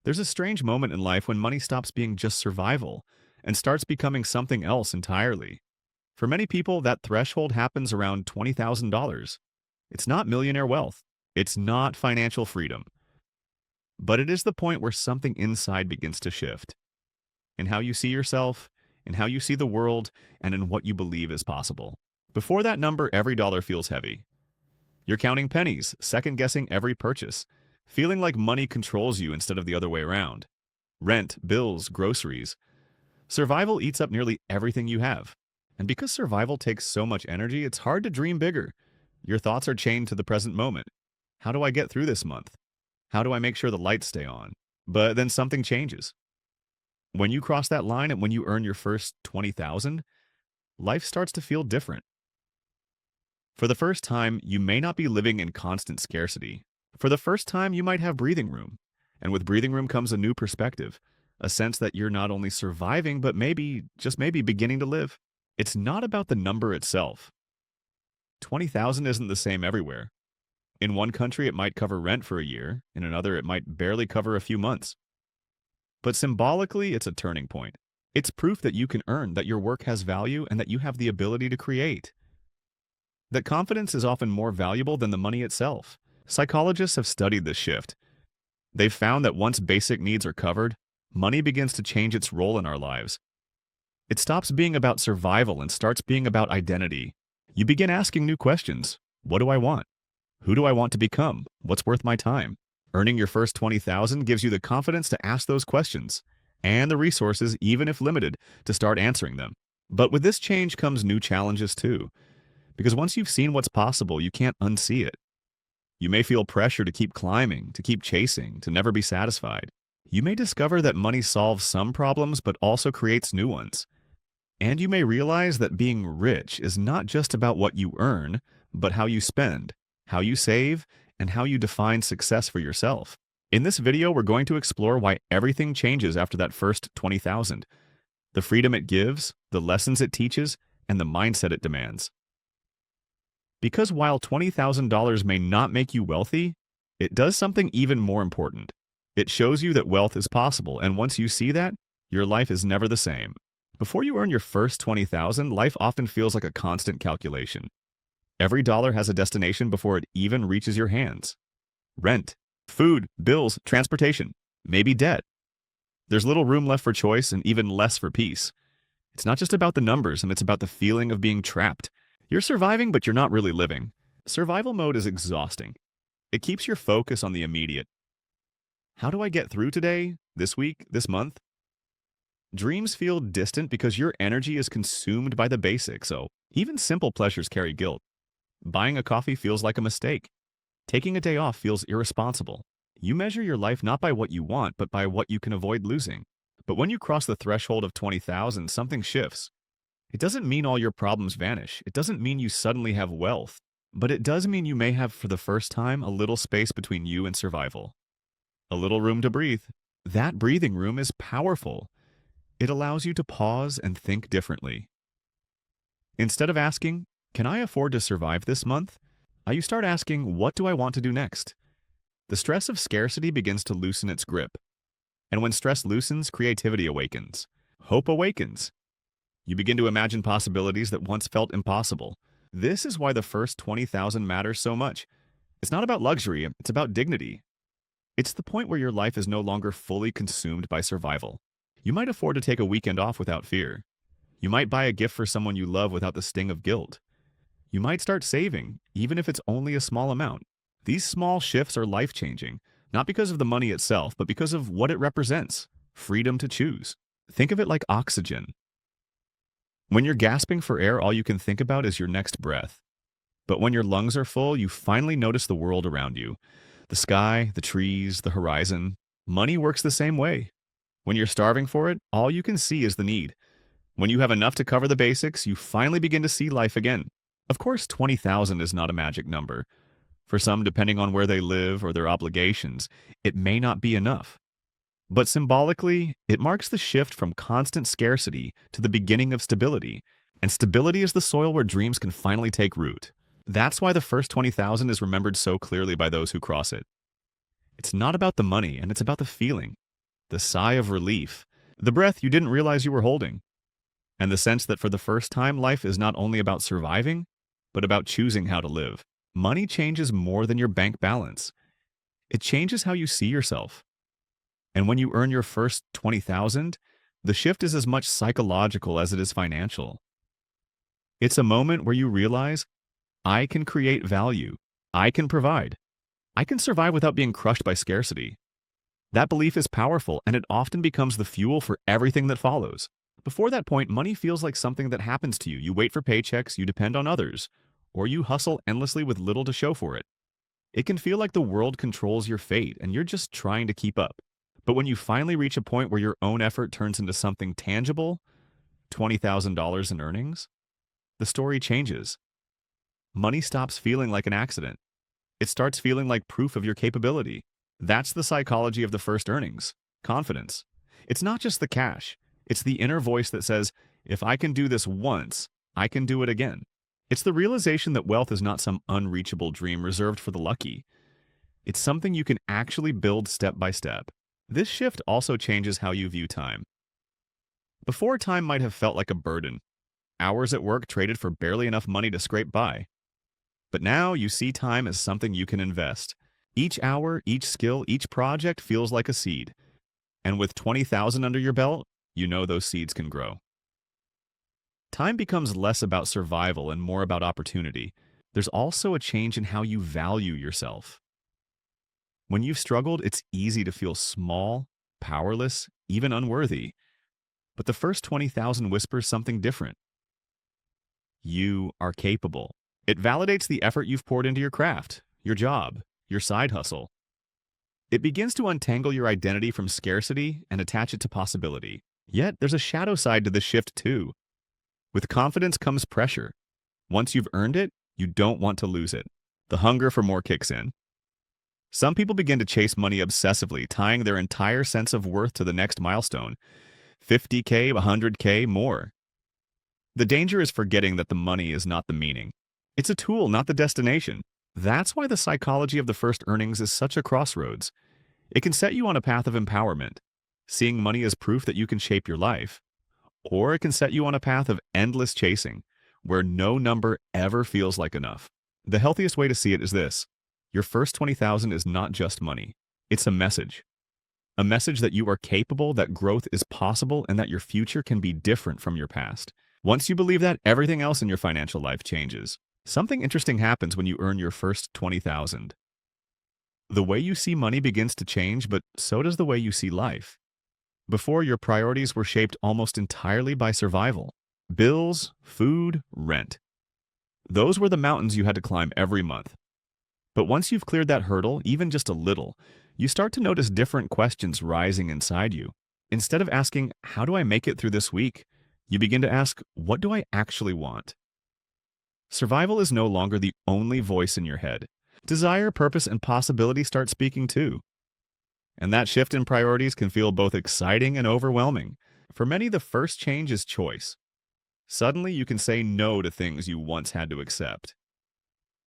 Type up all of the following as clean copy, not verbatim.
There's a strange moment in life when money stops being just survival and starts becoming something else entirely. For many people, that threshold happens around $20,000. It's not millionaire wealth. It's not financial freedom. But it is the point where something inside begins to shift in how you see yourself, in how you see the world, and in what you believe is possible. Before that number, every dollar feels heavy. You're counting pennies, second guessing every purchase, feeling like money controls you instead of the other way around. Rent, bills, groceries. Survival eats up nearly everything you have. And because survival takes so much energy, it's hard to dream bigger. Your thoughts are chained to the present moment. How do I get through this month? How do I make sure the lights stay on? But then something changes. When you cross that line and when you earn your first 20,000, life starts to feel different. For the first time, you may not be living in constant scarcity. For the first time, you might have breathing room. And with breathing room comes a new perspective, a sense that you're not only surviving, but maybe, just maybe, beginning to live. It's not about the number itself. 20,000 isn't the same everywhere. In one country, it might cover rent for a year. In another, it might barely cover a few months. But symbolically, it's a turning point. It's proof that you can earn, that your work has value, and that you have the ability to create. That confidence is often more valuable than the money itself. Psychologists have studied this shift. They've found that once basic needs are covered, money begins to change its role in our lives. It stops being about survival and starts being about identity. You begin asking new questions. What do I want? Who do I want to become? What's worth my time? Earning your first 20,000 gives you the confidence to ask those questions and the resources, even if limited, to start answering them. But with this change comes new challenges too. Because once you've seen what's possible, you can't unsee it. You may feel pressure to keep climbing, to keep chasing, to never be satisfied. You may discover that money solves some problems but also creates new ones. And you may realize that being rich is not just about what you earn, but how you spend, how you save, and how you define success for yourself. In this video, we're going to explore why everything changes after that first 20,000, the freedom it gives, the lessons it teaches, and the mindset it demands. Because while $20,000 may not make you wealthy, it does something even more important. It shows you that wealth is possible, and once you see that, your life is never the same. Before you earn your first 20,000, life often feels like a constant calculation. Every dollar has a destination before it even reaches your hands. Rent, food, bills, transportation, maybe debt. There's little room left for choice and even less for peace. It's not just about the numbers, and it's about the feeling of being trapped. You're surviving, but you're not really living. Survival mode is exhausting. It keeps your focus on the immediate. How do I get through today, this week, this month? Dreams feel distant because your energy is consumed by the basics, so even simple pleasures carry guilt. Buying a coffee feels like a mistake. Taking a day off feels irresponsible. You measure your life not by what you want, but by what you can avoid losing. But when you cross the threshold of 20,000, something shifts. It doesn't mean all your problems vanish. It doesn't mean you suddenly have wealth. But it does mean you may have, for the first time, a little space between you and survival. A little room to breathe. That breathing room is powerful. It allows you to pause and think differently. Instead of asking, "Can I afford to survive this month?" you start asking, "What do I want to do next?" The stress of scarcity begins to loosen its grip. And when stress loosens, creativity awakens. Hope awakens. You begin to imagine possibilities that once felt impossible. This is why the first 20,000 matters so much. It's not about luxury, it's about dignity. It's the point where your life is no longer fully consumed by survival. You might afford to take a weekend off without fear. You might buy a gift for someone you love without the sting of guilt. You might start saving, even if it's only a small amount. These small shifts are life-changing, not because of the money itself, but because of what it represents: freedom to choose. Think of it like oxygen. When you're gasping for air, all you can think about is your next breath. But when your lungs are full, you finally notice the world around you. The sky, the trees, the horizon. Money works the same way. When you're starving for it, all you can see is the need. When you have enough to cover the basics, you finally begin to see life again. Of course, 20,000 is not a magic number. For some, depending on where they live or their obligations, it may not be enough. But symbolically, it marks the shift from constant scarcity to the beginning of stability. And stability is the soil where dreams can finally take root. That's why the first 20,000 is remembered so clearly by those who cross it. It's not about the money, and it's about the feeling. the sigh of relief, the breath you didn't realize you were holding, and the sense that for the first time, life is not only about surviving, but about choosing how to live. Money changes more than your bank balance. It changes how you see yourself. And when you earn your first 20,000, the shift is as much psychological as it is financial. It's a moment where you realize, I can create value. I can provide. I can survive without being crushed by scarcity. That belief is powerful, and it often becomes the fuel for everything that follows. Before that point, money feels like something that happens to you. You wait for paychecks, you depend on others, or you hustle endlessly with little to show for it. It can feel like the world controls your fate, and you're just trying to keep up. But when you finally reach a point where your own effort turns into something tangible, $20,000 in earnings, the story changes. Money stops feeling like an accident. It starts feeling like proof of your capability. That's the psychology of the first earnings. Confidence. It's not just the cash. It's the inner voice that says, if I can do this once, I can do it again. It's the realization that wealth is not some unreachable dream reserved for the lucky. It's something you can actually build step by step. This shift also changes how you view time. Before, time might have felt like a burden. Hours at work traded for barely enough money to scrape by. But now you see time as something you can invest. Each hour, each skill, each project feels like a seed. And with 20,000 under your belt, you know those seeds can grow. Time becomes less about survival and more about opportunity. There's also a change in how you value yourself. When you've struggled, it's easy to feel small, powerless, even unworthy. But the first 20,000 whispers something different. You are capable. It validates the effort you've poured into your craft, your job, your side hustle. It begins to untangle your identity from scarcity and attach it to possibility. Yet, there's a shadow side to this shift too. With confidence comes pressure. Once you've earned it, you don't want to lose it. The hunger for more kicks in. Some people begin to chase money obsessively, tying their entire sense of worth to the next milestone. 50K, 100K, more. The danger is forgetting that the money is not the meaning. It's a tool, not the destination. That's why the psychology of the first earnings is such a crossroads. It can set you on a path of empowerment, seeing money as proof that you can shape your life. Or it can set you on a path of endless chasing, where no number ever feels like enough. The healthiest way to see it is this. Your first 20,000 is not just money. It's a message. A message that you are capable, that growth is possible, and that your future can be different from your past. Once you believe that, everything else in your financial life changes. Something interesting happens when you earn your first 20,000. The way you see money begins to change, but so does the way you see life. Before, your priorities were shaped almost entirely by survival. Bills, food, rent. Those were the mountains you had to climb every month. But once you've cleared that hurdle, even just a little, you start to notice different questions rising inside you. Instead of asking, how do I make it through this week? You begin to ask, what do I actually want? Survival is no longer the only voice in your head. Desire, purpose, and possibility start speaking too. And that shift in priorities can feel both exciting and overwhelming. For many, the first change is choice. Suddenly, you can say no to things you once had to accept.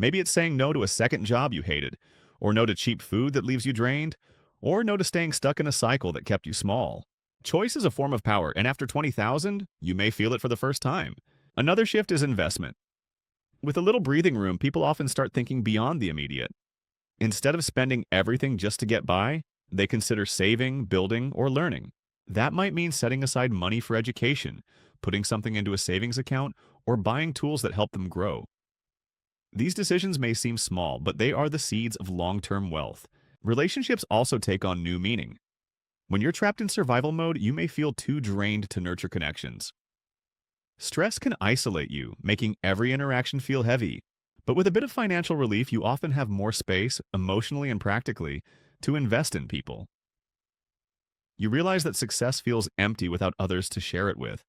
Maybe it's saying no to a second job you hated, or no to cheap food that leaves you drained, or no to staying stuck in a cycle that kept you small. Choice is a form of power, and after 20,000, you may feel it for the first time. Another shift is investment. With a little breathing room, people often start thinking beyond the immediate. Instead of spending everything just to get by, they consider saving, building, or learning. That might mean setting aside money for education, putting something into a savings account, or buying tools that help them grow. These decisions may seem small, but they are the seeds of long-term wealth. Relationships also take on new meaning. When you're trapped in survival mode, you may feel too drained to nurture connections. Stress can isolate you, making every interaction feel heavy. But with a bit of financial relief, you often have more space, emotionally and practically, to invest in people. You realize that success feels empty without others to share it with,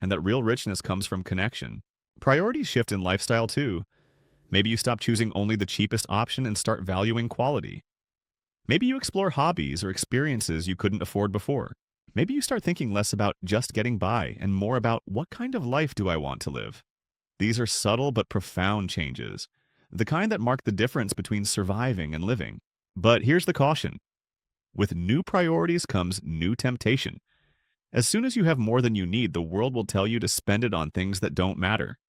and that real richness comes from connection. Priorities shift in lifestyle too. Maybe you stop choosing only the cheapest option and start valuing quality. Maybe you explore hobbies or experiences you couldn't afford before. Maybe you start thinking less about just getting by and more about what kind of life do I want to live. These are subtle but profound changes, the kind that mark the difference between surviving and living. But here's the caution. With new priorities comes new temptation. As soon as you have more than you need, the world will tell you to spend it on things that don't matter.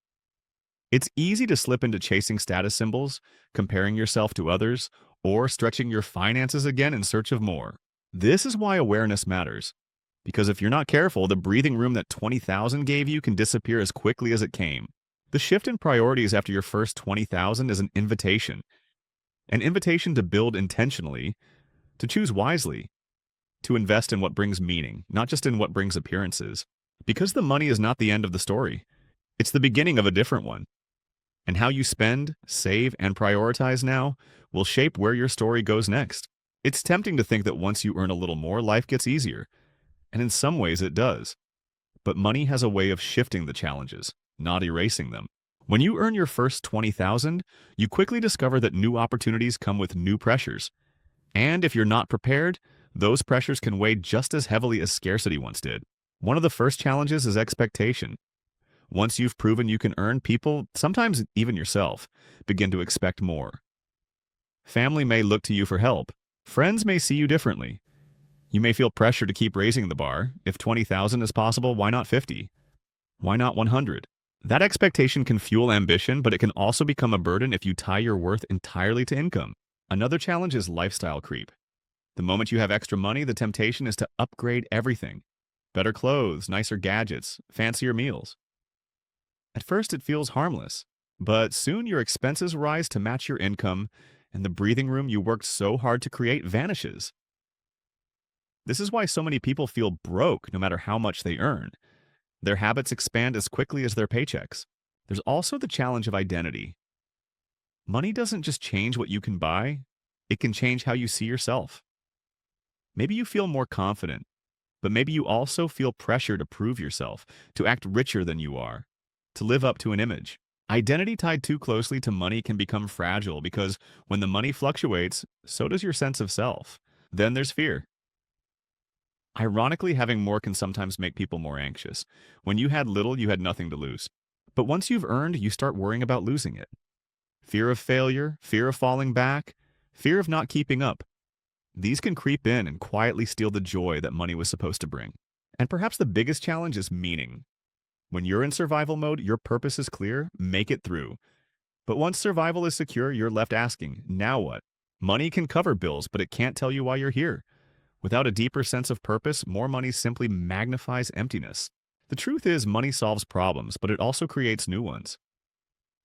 It's easy to slip into chasing status symbols, comparing yourself to others, or stretching your finances again in search of more. This is why awareness matters. Because if you're not careful, the breathing room that 20,000 gave you can disappear as quickly as it came. The shift in priorities after your first 20,000 is an invitation to build intentionally, to choose wisely, to invest in what brings meaning, not just in what brings appearances. Because the money is not the end of the story, it's the beginning of a different one. And how you spend, save, and prioritize now will shape where your story goes next. It's tempting to think that once you earn a little more, life gets easier. And in some ways it does. But money has a way of shifting the challenges, not erasing them. When you earn your first 20,000, you quickly discover that new opportunities come with new pressures. And if you're not prepared, those pressures can weigh just as heavily as scarcity once did. One of the first challenges is expectation. Once you've proven you can earn, people, sometimes even yourself, begin to expect more. Family may look to you for help. Friends may see you differently. You may feel pressure to keep raising the bar. If 20,000 is possible, why not 50? Why not 100? That expectation can fuel ambition, but it can also become a burden if you tie your worth entirely to income. Another challenge is lifestyle creep. The moment you have extra money, the temptation is to upgrade everything. Better clothes, nicer gadgets, fancier meals. At first, it feels harmless, but soon your expenses rise to match your income, and the breathing room you worked so hard to create vanishes. This is why so many people feel broke no matter how much they earn. Their habits expand as quickly as their paychecks. There's also the challenge of identity. Money doesn't just change what you can buy, it can change how you see yourself. Maybe you feel more confident, but maybe you also feel pressure to prove yourself, to act richer than you are, to live up to an image. Identity tied too closely to money can become fragile because when the money fluctuates, so does your sense of self. Then there's fear. Ironically, having more can sometimes make people more anxious. When you had little, you had nothing to lose. But once you've earned, you start worrying about losing it. Fear of failure, fear of falling back, fear of not keeping up. These can creep in and quietly steal the joy that money was supposed to bring. And perhaps the biggest challenge is meaning. When you're in survival mode, your purpose is clear, make it through. But once survival is secure, you're left asking, now what? Money can cover bills, but it can't tell you why you're here. Without a deeper sense of purpose, more money simply magnifies emptiness. The truth is, money solves problems, but it also creates new ones.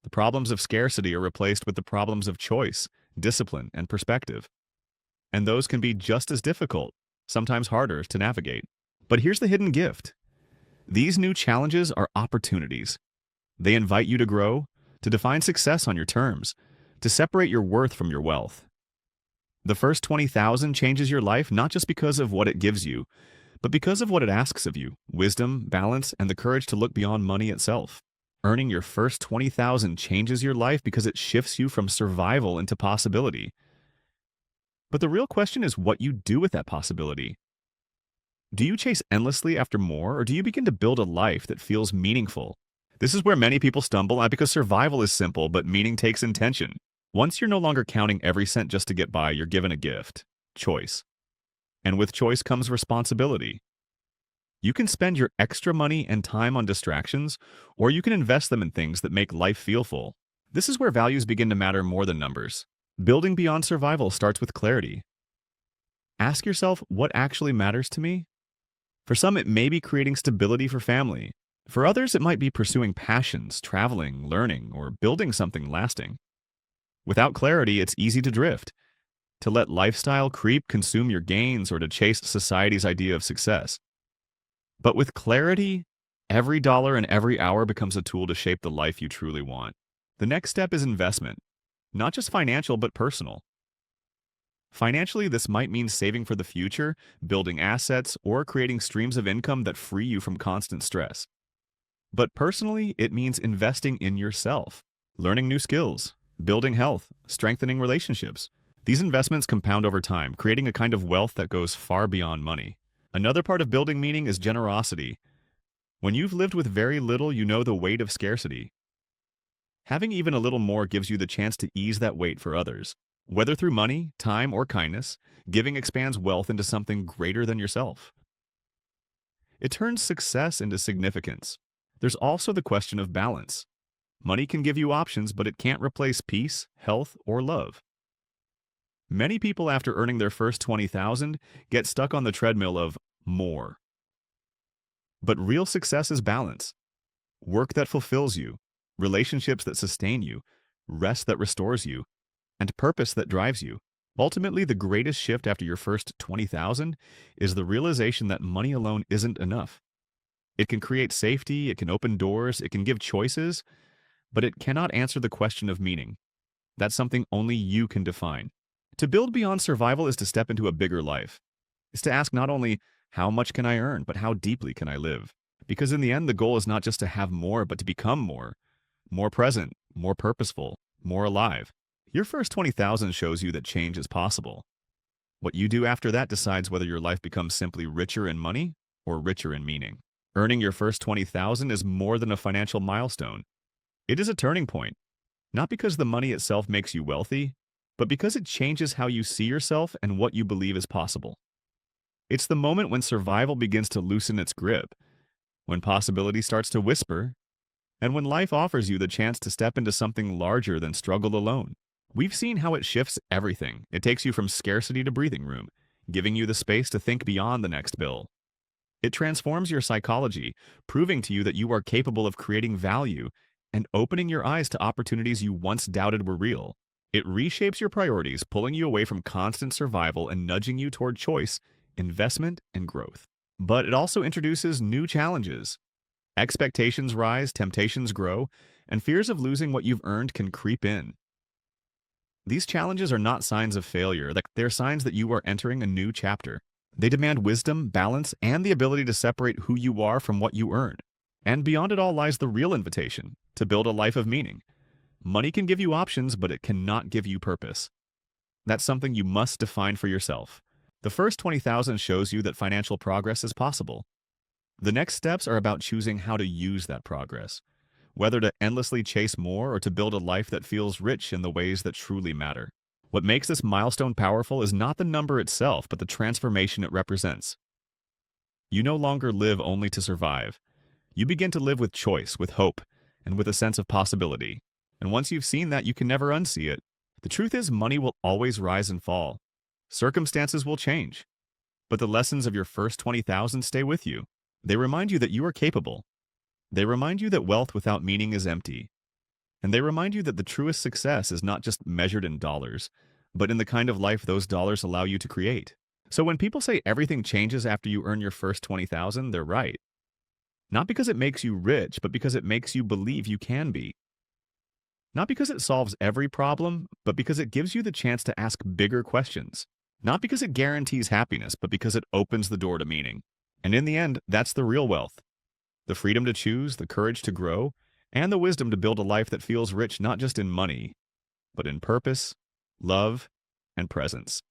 The problems of scarcity are replaced with the problems of choice, discipline, and perspective. And those can be just as difficult, sometimes harder to navigate. But here's the hidden gift. These new challenges are opportunities. They invite you to grow, to define success on your terms, to separate your worth from your wealth. The first 20,000 changes your life not just because of what it gives you, but because of what it asks of you, wisdom, balance, and the courage to look beyond money itself. Earning your first 20,000 changes your life because it shifts you from survival into possibility. But the real question is what you do with that possibility. Do you chase endlessly after more, or do you begin to build a life that feels meaningful? This is where many people stumble at because survival is simple, but meaning takes intention. Once you're no longer counting every cent just to get by, you're given a gift, choice. And with choice comes responsibility. You can spend your extra money and time on distractions, or you can invest them in things that make life feel full. This is where values begin to matter more than numbers. Building beyond survival starts with clarity. Ask yourself, what actually matters to me? For some, it may be creating stability for family. For others, it might be pursuing passions, traveling, learning, or building something lasting. Without clarity, it's easy to drift, to let lifestyle creep consume your gains, or to chase society's idea of success. But with clarity, every dollar and every hour becomes a tool to shape the life you truly want. The next step is investment, not just financial, but personal. Financially, this might mean saving for the future, building assets, or creating streams of income that free you from constant stress. But personally, it means investing in yourself, learning new skills, building health, strengthening relationships. These investments compound over time, creating a kind of wealth that goes far beyond money. Another part of building meaning is generosity. When you've lived with very little, you know the weight of scarcity. Having even a little more gives you the chance to ease that weight for others. Whether through money, time, or kindness, giving expands wealth into something greater than yourself. It turns success into significance. There's also the question of balance. Money can give you options, but it can't replace peace, health, or love. Many people after earning their first 20,000 get stuck on the treadmill of more. But real success is balance. Work that fulfills you, relationships that sustain you, rest that restores you, and purpose that drives you. Ultimately, the greatest shift after your first 20,000 is the realization that money alone isn't enough. It can create safety, it can open doors, it can give choices, but it cannot answer the question of meaning. That's something only you can define. To build beyond survival is to step into a bigger life. It's to ask not only how much can I earn, but how deeply can I live? Because in the end, the goal is not just to have more, but to become more present, more purposeful, more alive. Your first 20,000 shows you that change is possible. What you do after that decides whether your life becomes simply richer in money or richer in meaning. Earning your first 20,000 is more than a financial milestone. It is a turning point, not because the money itself makes you wealthy, but because it changes how you see yourself and what you believe is possible. It's the moment when survival begins to loosen its grip, when possibility starts to whisper, and when life offers you the chance to step into something larger than struggle alone. We've seen how it shifts everything. It takes you from scarcity to breathing room, giving you the space to think beyond the next bill. It transforms your psychology, proving to you that you are capable of creating value and opening your eyes to opportunities you once doubted were real. It reshapes your priorities, pulling you away from constant survival and nudging you toward choice, investment, and growth. But it also introduces new challenges. Expectations rise, temptations grow, and fears of losing what you've earned can creep in. These challenges are not signs of failure, they're signs that you are entering a new chapter. They demand wisdom, balance, and the ability to separate who you are from what you earn. And beyond it all lies the real invitation, to build a life of meaning. Money can give you options, but it cannot give you purpose. That's something you must define for yourself. The first 20,000 shows you that financial progress is possible. The next steps are about choosing how to use that progress, whether to endlessly chase more or to build a life that feels rich in the ways that truly matter. What makes this milestone powerful is not the number itself, but the transformation it represents. You no longer live only to survive. You begin to live with choice, with hope, and with a sense of possibility. And once you've seen that, you can never unsee it. The truth is, money will always rise and fall. Circumstances will change. But the lessons of your first 20,000 stay with you. They remind you that you are capable. They remind you that wealth without meaning is empty. And they remind you that the truest success is not just measured in dollars, but in the kind of life those dollars allow you to create. So when people say everything changes after you earn your first 20,000, they're right. Not because it makes you rich, but because it makes you believe you can be. Not because it solves every problem, but because it gives you the chance to ask bigger questions. Not because it guarantees happiness, but because it opens the door to meaning. And in the end, that's the real wealth. The freedom to choose, the courage to grow, and the wisdom to build a life that feels rich not just in money, but in purpose, love, and presence.